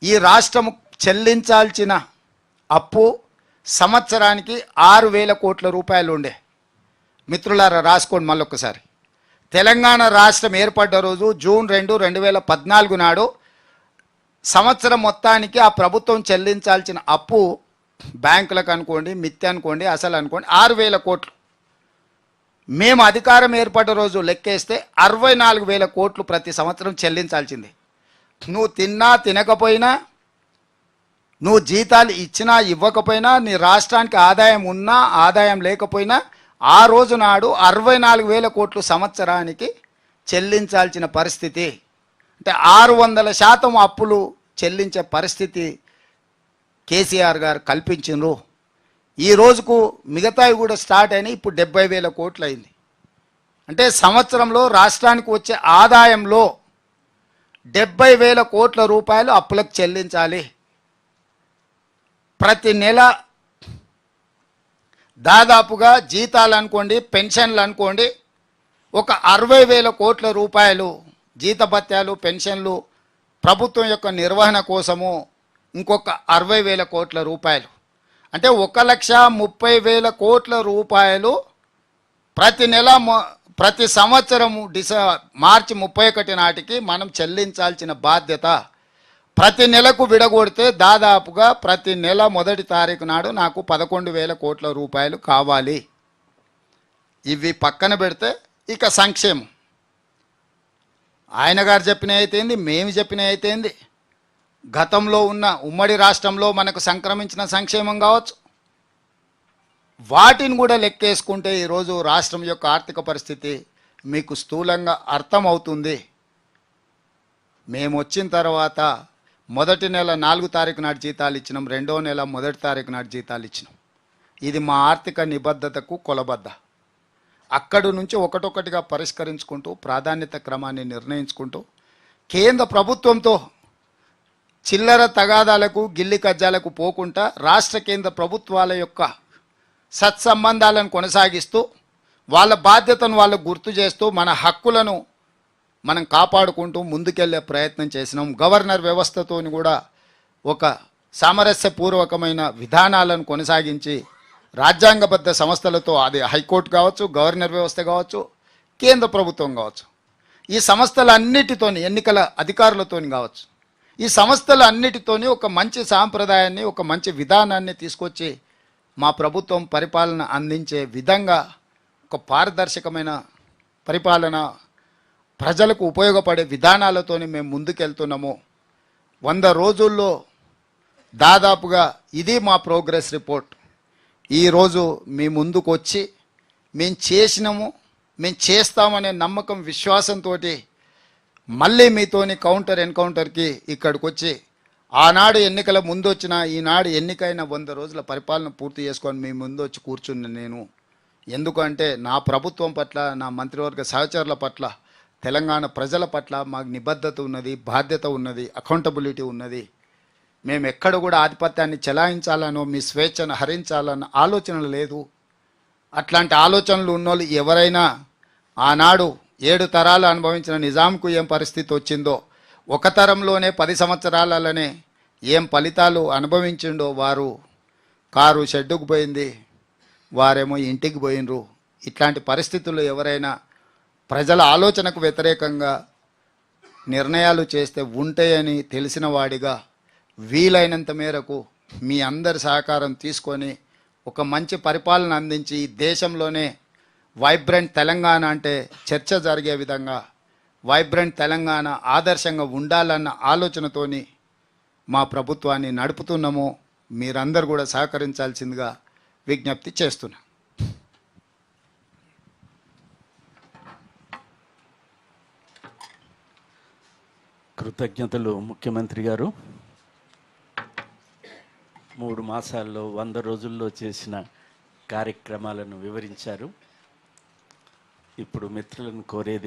ఈ రాష్ట్రం చెల్లించాల్సిన అప్పు సంవత్సరానికి 6,000 కోట్ల రూపాయలు ఉండే. మిత్రులారా రాసుకోండి మళ్ళొక్కసారి. తెలంగాణ రాష్ట్రం ఏర్పడ్డ రోజు జూన్ 2, 2014 నాడు సంవత్సరం మొత్తానికి ఆ ప్రభుత్వం చెల్లించాల్సిన అప్పు బ్యాంకులకు అనుకోండి, మిత్తి అనుకోండి, అసలు అనుకోండి 6,000 కోట్లు. మేము అధికారం ఏర్పడ్డ రోజు లెక్కేస్తే 64,000 కోట్లు ప్రతి సంవత్సరం చెల్లించాల్సింది. నువ్వు తిన్నా తినకపోయినా, నువ్వు జీతాలు ఇచ్చినా ఇవ్వకపోయినా, నీ రాష్ట్రానికి ఆదాయం ఉన్నా ఆదాయం లేకపోయినా ఆ రోజు నాడు 64,000 కోట్లు సంవత్సరానికి చెల్లించాల్సిన పరిస్థితి. అంటే 600% అప్పులు చెల్లించే పరిస్థితి కేసీఆర్ గారు కల్పించిండ్రు. ఈ రోజుకు మిగతావి కూడా స్టార్ట్ అయినాయి. ఇప్పుడు 70,000 కోట్లు అయింది. అంటే సంవత్సరంలో రాష్ట్రానికి వచ్చే ఆదాయంలో 70,000 కోట్ల రూపాయలు అప్పులకు చెల్లించాలి. ప్రతి నెల దాదాపుగా జీతాలు అనుకోండి, పెన్షన్లు అనుకోండి, ఒక 60,000 కోట్ల రూపాయలు జీతభత్యాలు, పెన్షన్లు, ప్రభుత్వం యొక్క నిర్వహణ కోసము ఇంకొక 60,000 కోట్ల రూపాయలు, అంటే 1,30,000 కోట్ల రూపాయలు ప్రతి నెల, ప్రతి సంవత్సరము మార్చి 31 నాటికి మనం చెల్లించాల్సిన బాధ్యత. ప్రతి నెలకు విడగొడితే దాదాపుగా ప్రతి నెల 1వ తారీఖు నాడు నాకు 11,000 కోట్ల రూపాయలు కావాలి. ఇవి పక్కన పెడితే ఇక సంక్షేమం ఆయన గారు చెప్పిన అయితేంది, మేము చెప్పిన అయితేంది, గతంలో ఉన్న ఉమ్మడి రాష్ట్రంలో మనకు సంక్రమించిన సంక్షేమం కావచ్చు, వాటిని కూడా లెక్కేసుకుంటే ఈరోజు రాష్ట్రం యొక్క ఆర్థిక పరిస్థితి మీకు స్థూలంగా అర్థమవుతుంది. మేము వచ్చిన తర్వాత మొదటి నెల 4 తారీఖు నాటి జీతాలు ఇచ్చినాం, 2వ నెల 1 తారీఖు నాటి జీతాలు ఇచ్చినాం. ఇది మా ఆర్థిక నిబద్ధతకు కొలబద్ద. అక్కడి నుంచి ఒకటొకటిగా పరిష్కరించుకుంటూ ప్రాధాన్యత క్రమాన్ని నిర్ణయించుకుంటూ కేంద్ర ప్రభుత్వంతో చిల్లర తగాదాలకు, గిల్లి కజ్జాలకు పోకుండా రాష్ట్ర కేంద్ర ప్రభుత్వాల యొక్క సత్సంబంధాలను కొనసాగిస్తూ వాళ్ళ బాధ్యతను వాళ్ళకు గుర్తు చేస్తూ మన హక్కులను మనం కాపాడుకుంటూ ముందుకెళ్లే ప్రయత్నం చేసినాం. గవర్నర్ వ్యవస్థతో కూడా ఒక సామరస్యపూర్వకమైన విధానాలను కొనసాగించి రాజ్యాంగబద్ధ సంస్థలతో, అది హైకోర్టు కావచ్చు, గవర్నర్ వ్యవస్థ కావచ్చు, కేంద్ర ప్రభుత్వం కావచ్చు, ఈ సంస్థలన్నిటితోని, ఎన్నికల అధికారులతోని కావచ్చు, ఈ సంస్థలన్నిటితోని ఒక మంచి సాంప్రదాయాన్ని, ఒక మంచి విధానాన్ని తీసుకొచ్చి మా ప్రభుత్వం పరిపాలన అందించే విధంగా ఒక పారదర్శకమైన పరిపాలన, ప్రజలకు ఉపయోగపడే విధానాలతోని మేము ముందుకెళ్తున్నాము. 100 రోజుల్లో దాదాపుగా ఇది మా ప్రోగ్రెస్ రిపోర్ట్. ఈరోజు మీ ముందుకు వచ్చి మేము చేసినాము, మేము చేస్తామనే నమ్మకం, విశ్వాసంతో మళ్ళీ మీతోని ఎన్కౌంటర్కి ఇక్కడికి వచ్చి ఆనాడు ఎన్నికల ముందు వచ్చిన, ఈనాడు ఎన్నికైన 100 రోజుల పరిపాలన పూర్తి చేసుకొని మీ ముందు వచ్చి కూర్చున్న నేను. ఎందుకంటే నా ప్రభుత్వం పట్ల, నా మంత్రివర్గ సహచరుల పట్ల, తెలంగాణ ప్రజల పట్ల మాకు నిబద్ధత ఉన్నది, బాధ్యత ఉన్నది, అకౌంటబిలిటీ ఉన్నది. మేము ఎక్కడ కూడా ఆధిపత్యాన్ని చెలాయించాలనో, మీ స్వేచ్ఛను హరించాలన్న ఆలోచన లేదు. అట్లాంటి ఆలోచనలు ఉన్నోళ్ళు ఎవరైనా ఆనాడు 7 తరాలు అనుభవించిన నిజాంకు ఏం పరిస్థితి వచ్చిందో, ఒక తరంలోనే 10 సంవత్సరాలనే ఏం ఫలితాలు అనుభవించిండో, వారు కారు షెడ్డుకు పోయింది, వారేమో ఇంటికి పోయినరు. ఇట్లాంటి పరిస్థితుల్లో ఎవరైనా ప్రజల ఆలోచనకు వ్యతిరేకంగా నిర్ణయాలు చేస్తే ఉంటాయని తెలిసిన వాడిగా వీలైనంత మేరకు మీ అందరి సహకారం తీసుకొని ఒక మంచి పరిపాలన అందించి దేశంలోనే వైబ్రెంట్ తెలంగాణ అంటే చర్చ జరిగే విధంగా, వైబ్రెంట్ తెలంగాణ ఆదర్శంగా ఉండాలన్న ఆలోచనతోని మా ప్రభుత్వాన్ని నడుపుతున్నాము. మీరందరూ కూడా సహకరించాల్సిందిగా విజ్ఞప్తి చేస్తున్నా. కృతజ్ఞతలు ముఖ్యమంత్రి గారు. 3 మాసాల్లో 100 రోజుల్లో చేసిన కార్యక్రమాలను వివరించారు. ఇప్పుడు మిత్రులను కోరేది